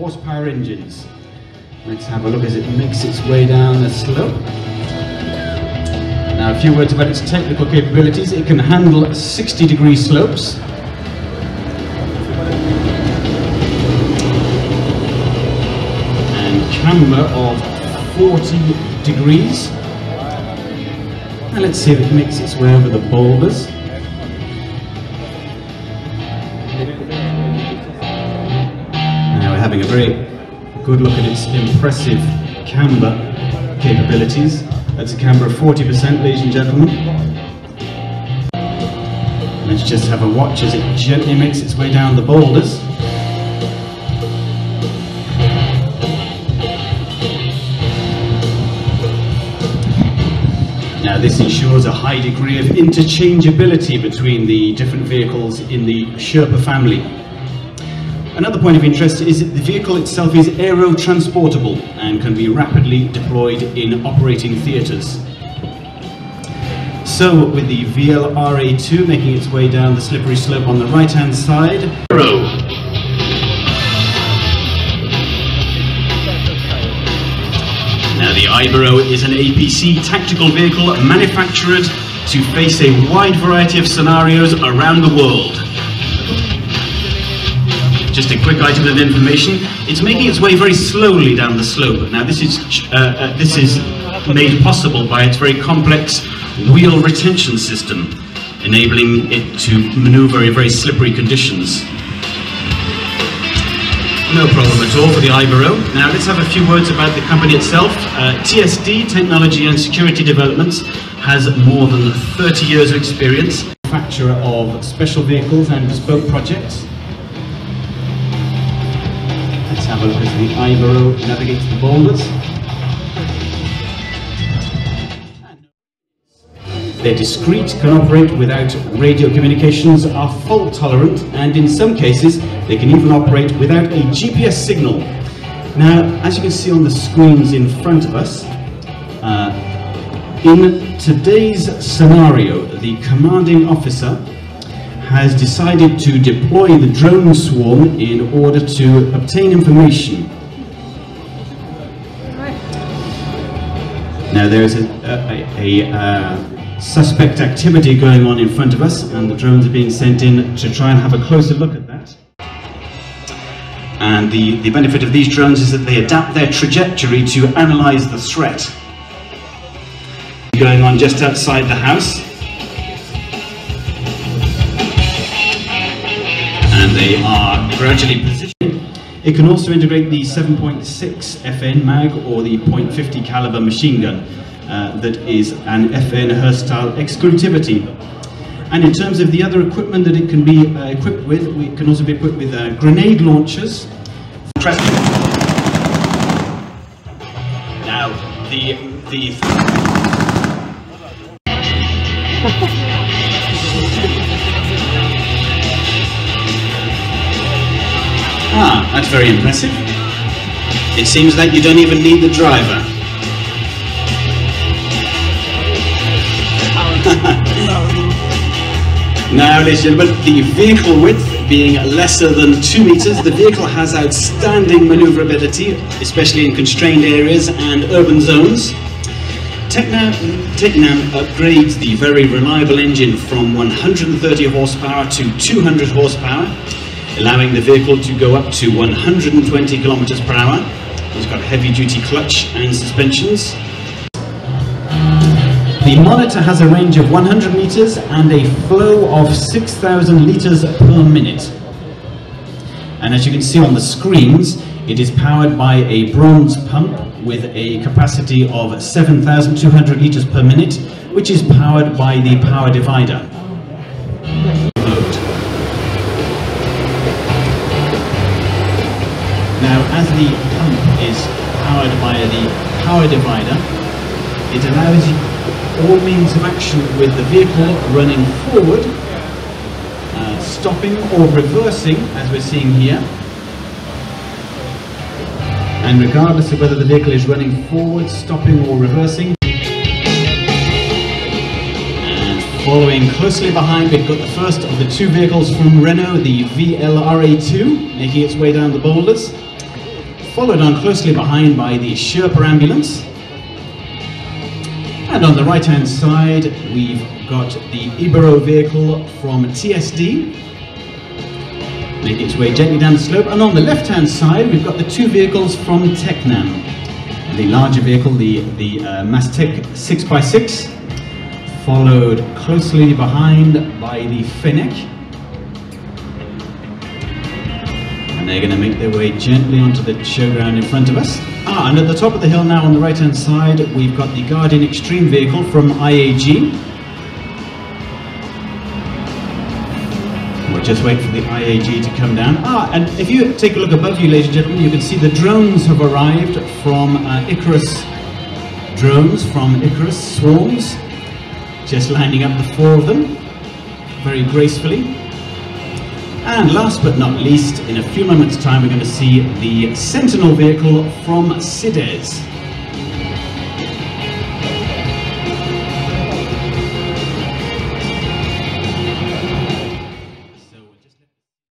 horsepower engines. Let's have a look as it makes its way down the slope. Now, a few words about its technical capabilities. It can handle 60-degree slopes. And camber of 40 degrees. Now let's see if it makes its way over the boulders. Now we're having a very good look at its impressive camber capabilities. That's a camber of 40%, ladies and gentlemen. Let's just have a watch as it gently makes its way down the boulders. Now this ensures a high degree of interchangeability between the different vehicles in the Sherpa family. Another point of interest is that the vehicle itself is aero-transportable and can be rapidly deployed in operating theatres. So with the VLRA2 making its way down the slippery slope on the right hand side. Now the Ibero is an APC tactical vehicle manufactured to face a wide variety of scenarios around the world. Just a quick item of information, it's making its way very slowly down the slope. Now this is made possible by its very complex wheel retention system, enabling it to maneuver in very slippery conditions. No problem at all for the Ibero. Now let's have a few words about the company itself. TSD, Technology and Security Developments, has more than 30 years of experience. Manufacturer of special vehicles and bespoke projects. Let's have a look as the Ibero navigates the boulders. They're discreet, can operate without radio communications, are fault tolerant, and in some cases they can even operate without a GPS signal. Now, as you can see on the screens in front of us, in today's scenario, the commanding officer has decided to deploy the drone swarm in order to obtain information. Now there's a suspect activity going on in front of us, and the drones are being sent in to try and have a closer look at that. And the benefit of these drones is that they adapt their trajectory to analyze the threat. Going on just outside the house. And they are gradually positioned. It can also integrate the 7.6 FN mag or the .50 caliber machine gun that is an FN Hurst-style exclusivity. And in terms of the other equipment that it can be equipped with, we can also be equipped with grenade launchers. Now that's very impressive. It seems like you don't even need the driver. Now, ladies and gentlemen, the vehicle width being lesser than 2 meters, the vehicle has outstanding maneuverability, especially in constrained areas and urban zones. Tecnam upgrades the very reliable engine from 130 horsepower to 200 horsepower, allowing the vehicle to go up to 120 kilometers per hour. It's got a heavy-duty clutch and suspensions. The Monitor has a range of 100 meters and a flow of 6,000 liters per minute. And as you can see on the screens, it is powered by a bronze pump with a capacity of 7,200 liters per minute, which is powered by the power divider. Now, as the pump is powered by the power divider, it allows you all means of action with the vehicle running forward, stopping or reversing, as we're seeing here. And regardless of whether the vehicle is running forward, stopping or reversing. And following closely behind, we've got the first of the 2 vehicles from Renault, the VLRA2, making its way down the boulders. followed on closely behind by the Sherpa ambulance. And on the right hand side, we've got the Ibero vehicle from TSD, making its way gently down the slope. And on the left hand side, we've got the two vehicles from Tecnam. The larger vehicle, the Mastec 6x6, followed closely behind by the Fennec. And they're going to make their way gently onto the showground in front of us. And at the top of the hill now on the right hand side, we've got the Guardian Extreme vehicle from IAG. We'll just wait for the IAG to come down. And if you take a look above you, ladies and gentlemen, you can see the drones have arrived from Icarus drones, from Icarus swarms. Just lining up the four of them, very gracefully. And last but not least, in a few moments' time, we're going to see the Sentinel vehicle from CIDES.